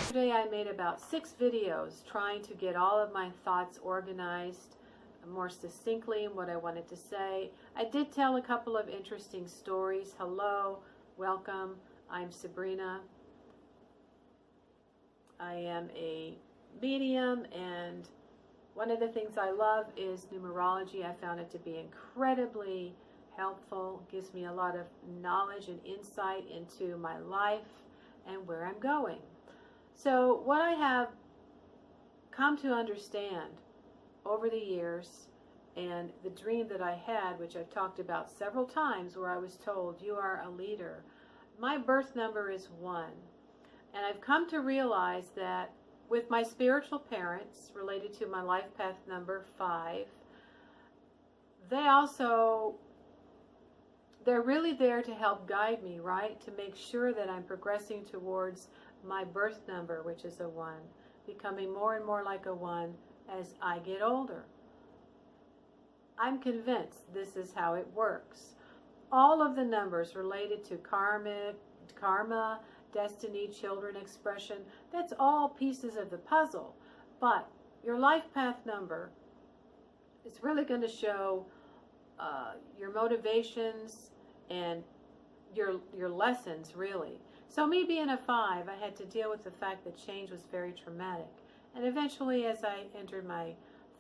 Today I made about 6 videos trying to get all of my thoughts organized more succinctly in what I wanted to say. I did tell a couple of interesting stories. Hello, welcome. I'm Sabrina. I am a medium, and one of the things I love is numerology. I found it to be incredibly helpful. It gives me a lot of knowledge and insight into my life and where I'm going. So what I have come to understand over the years, and the dream that I had, which I've talked about several times, where I was told, you are a leader. My birth number is 1. And I've come to realize that with my spiritual parents, related to my life path number 5, they're really there to help guide me, right? To make sure that I'm progressing towards my birth number, which is a 1, becoming more and more like a 1 as I get older. I'm convinced this is how it works. All of the numbers related to karma, destiny, children expression, that's all pieces of the puzzle. But your life path number is really going to show your motivations and your lessons, really. So me being a 5, I had to deal with the fact that change was very traumatic. And eventually, as I entered my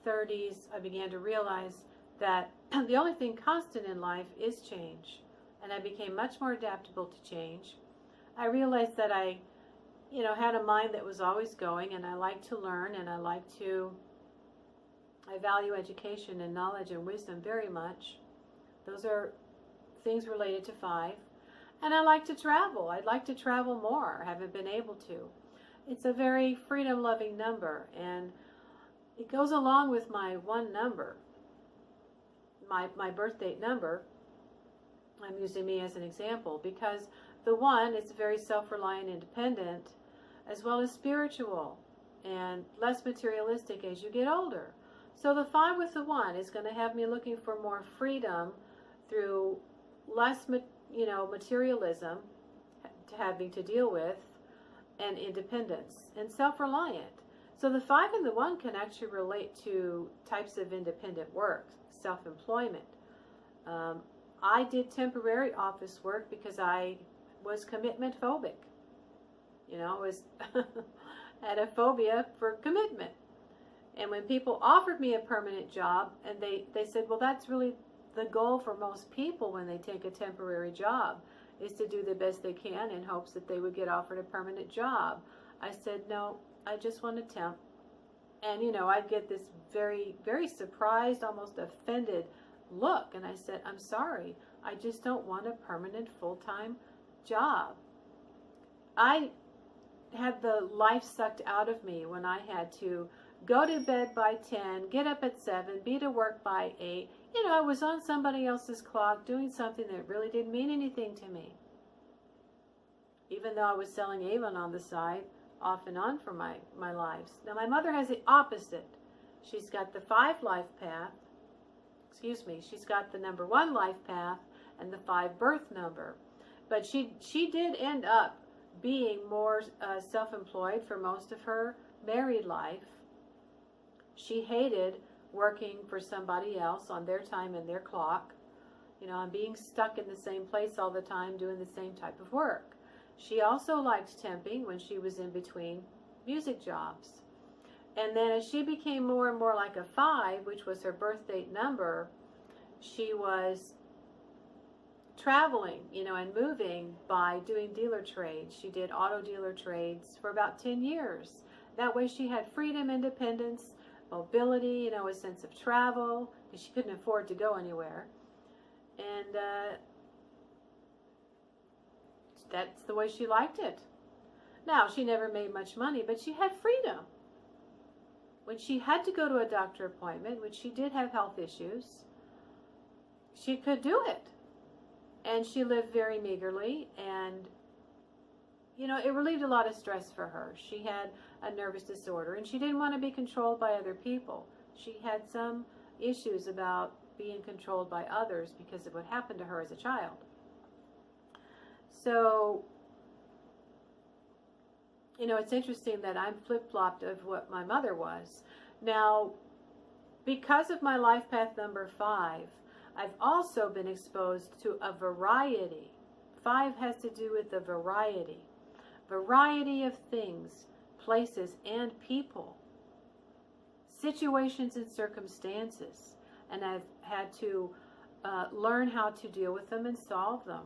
30s, I began to realize that the only thing constant in life is change. And I became much more adaptable to change. I realized that I, had a mind that was always going, and I like to learn, and I value education and knowledge and wisdom very much. Those are things related to 5. And I like to travel. I'd like to travel more. I haven't been able to. It's a very freedom-loving number, and it goes along with my 1 number, my birth date number. I'm using me as an example because the 1 is very self-reliant, independent, as well as spiritual and less materialistic as you get older. So the 5 with the 1 is going to have me looking for more freedom through less, materialism having to deal with, and independence and self-reliant. So the 5 and the 1 can actually relate to types of independent work, self-employment. I did temporary office work because I was commitment phobic. Had a phobia for commitment. And when people offered me a permanent job, and they said, well, that's really the goal for most people when they take a temporary job, is to do the best they can in hopes that they would get offered a permanent job. I said, no, I just want to temp. And, I'd get this very, very surprised, almost offended look. And I said, I'm sorry, I just don't want a permanent full-time job. I had the life sucked out of me when I had to go to bed by 10, get up at 7, be to work by 8. I was on somebody else's clock doing something that really didn't mean anything to me. Even though I was selling Avon on the side, off and on for my lives. Now my mother has the opposite. She's got the 5 life path. She's got the number 1 life path and the 5 birth number. But she did end up being more self-employed for most of her married life. She hated working for somebody else on their time and their clock, and being stuck in the same place all the time doing the same type of work. She also liked temping when she was in between music jobs. And then as she became more and more like a 5, which was her birth date number, she was traveling, and moving by doing dealer trades. She did auto dealer trades for about 10 years. That way she had freedom, independence, mobility, a sense of travel, because she couldn't afford to go anywhere. And that's the way she liked it. Now, she never made much money, but she had freedom. When she had to go to a doctor appointment, which she did have health issues, she could do it. And she lived very meagerly, and it relieved a lot of stress for her. She had a nervous disorder, and she didn't want to be controlled by other people. She had some issues about being controlled by others because of what happened to her as a child. So You know, it's interesting that I'm flip-flopped of what my mother was. Now, because of my life path number 5, I've also been exposed to a variety. 5 has to do with the variety of things, places, and people, situations and circumstances. And I've had to learn how to deal with them and solve them.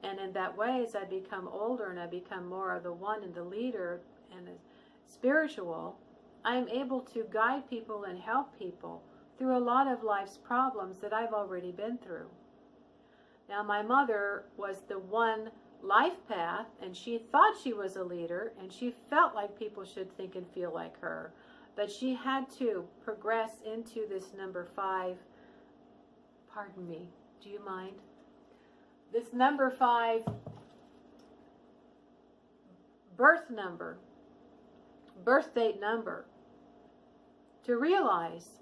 And in that way, as I become older and I become more of the one and the leader and spiritual, I am able to guide people and help people through a lot of life's problems that I've already been through. Now, my mother was the one life path, and she thought she was a leader, and she felt like people should think and feel like her. But she had to progress into this number 5. Pardon me, do you mind? This number 5 birth number, birth date number, to realize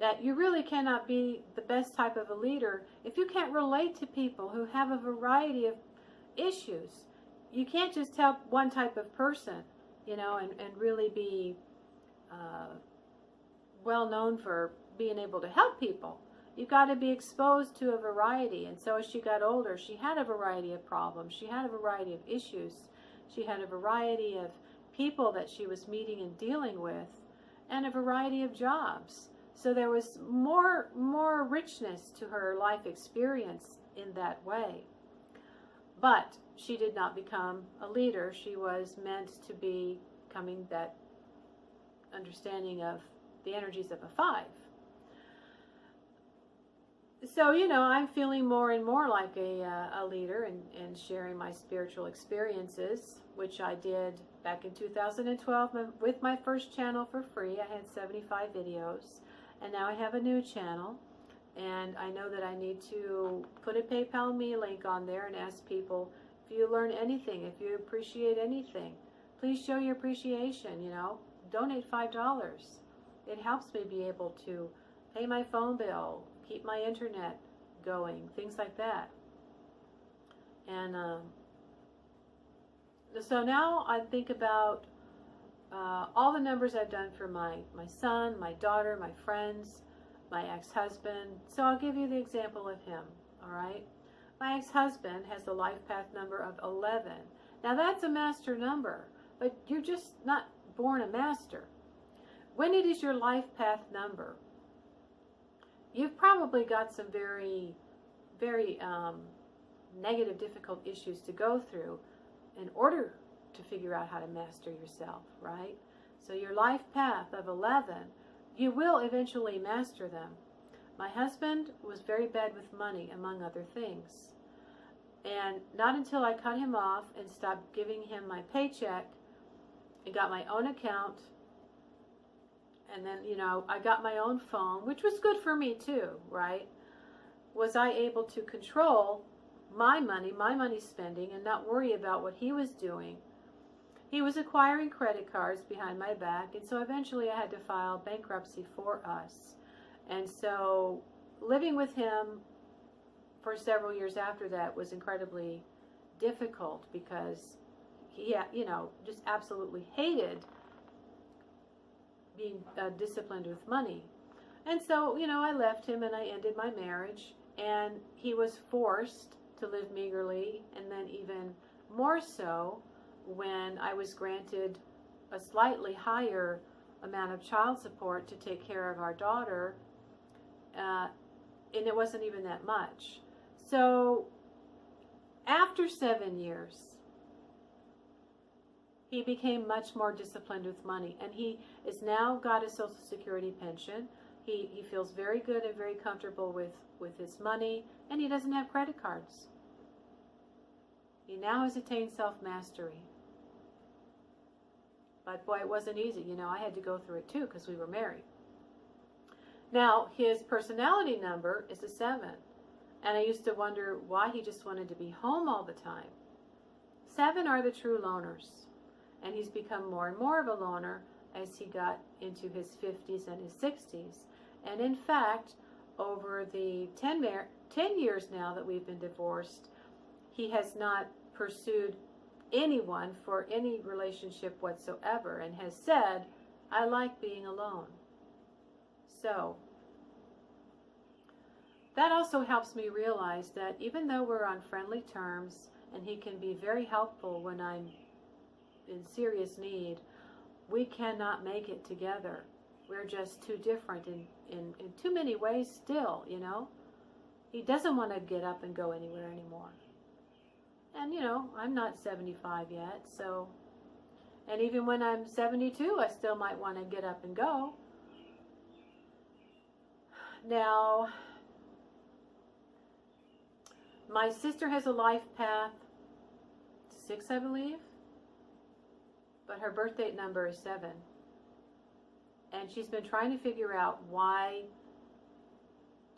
that you really cannot be the best type of a leader if you can't relate to people who have a variety of issues. You can't just help one type of person, you know, and really be well known for being able to help people. You've got to be exposed to a variety. And so as she got older, she had a variety of problems. She had a variety of issues. She had a variety of people that she was meeting and dealing with, and a variety of jobs. So there was more richness to her life experience in that way. But she did not become a leader. She was meant to be becoming that understanding of the energies of a 5. So, you know, I'm feeling more and more like a leader and sharing my spiritual experiences, which I did back in 2012 with my first channel for free. I had 75 videos, and now I have a new channel, and I know that I need to put a PayPal Me link on there and ask people, if you learn anything, if you appreciate anything, please show your appreciation, you know, donate $5. It helps me be able to pay my phone bill, keep my internet going, things like that. And so now I think about all the numbers I've done for my son, my daughter, my friends, my ex-husband. So I'll give you the example of him, all right? My ex-husband has the life path number of 11. Now that's a master number, but you're just not born a master. When it is your life path number, you've probably got some very, very negative, difficult issues to go through in order to figure out how to master yourself, right? So your life path of 11, you will eventually master them. My husband was very bad with money, among other things. And not until I cut him off and stopped giving him my paycheck and got my own account, and then, you know, I got my own phone, which was good for me too, right? Was I able to control my money spending, and not worry about what he was doing. He was acquiring credit cards behind my back, and so eventually I had to file bankruptcy for us. And so living with him for several years after that was incredibly difficult, because he, you know, just absolutely hated being disciplined with money. And so, you know, I left him and I ended my marriage, and he was forced to live meagerly, and then even more so when I was granted a slightly higher amount of child support to take care of our daughter, and it wasn't even that much. So after 7 years, he became much more disciplined with money, and he is now got a Social Security pension. He feels very good and very comfortable with his money, and he doesn't have credit cards. He now has attained self-mastery. But boy, it wasn't easy. You know, I had to go through it too, because we were married. Now, his personality number is a 7. And I used to wonder why he just wanted to be home all the time. 7 are the true loners. And he's become more and more of a loner as he got into his 50s and his 60s. And in fact, over the 10 years now that we've been divorced, he has not pursued anyone for any relationship whatsoever, and has said, I like being alone. So that also helps me realize that even though we're on friendly terms and he can be very helpful when I'm in serious need, we cannot make it together. We're just too different in too many ways still, you know. He doesn't want to get up and go anywhere anymore. And, you know, I'm not 75 yet, so, and even when I'm 72, I still might want to get up and go. Now, my sister has a life path 6, I believe, but her birth date number is 7. And she's been trying to figure out why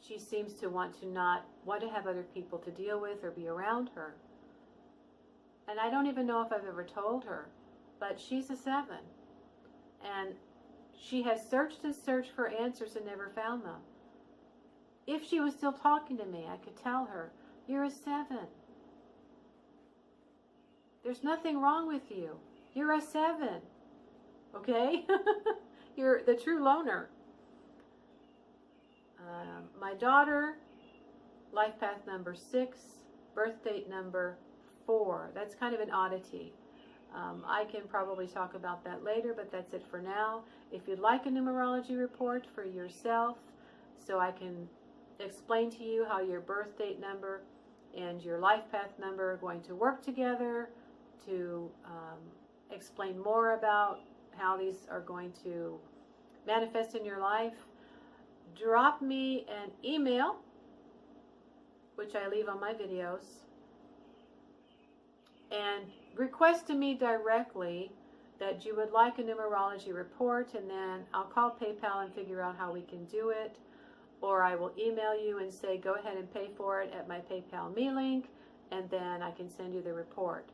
she seems to want to have other people to deal with or be around her. And I don't even know if I've ever told her, but she's a 7. And she has searched and searched for answers and never found them. If she was still talking to me, I could tell her, you're a 7. There's nothing wrong with you. You're a 7. Okay? You're the true loner. My daughter, life path number 6, birth date number 4. That's kind of an oddity. I can probably talk about that later, but that's it for now. If you'd like a numerology report for yourself, so I can explain to you how your birth date number and your life path number are going to work together, to explain more about how these are going to manifest in your life, drop me an email, which I leave on my videos, and request to me directly that you would like a numerology report, and then I'll call PayPal and figure out how we can do it, or I will email you and say go ahead and pay for it at my PayPal me link, and then I can send you the report.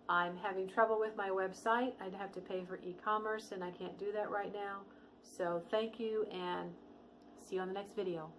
I'm having trouble with my website. I'd have to pay for e-commerce, and I can't do that right now. So thank you, and see you on the next video.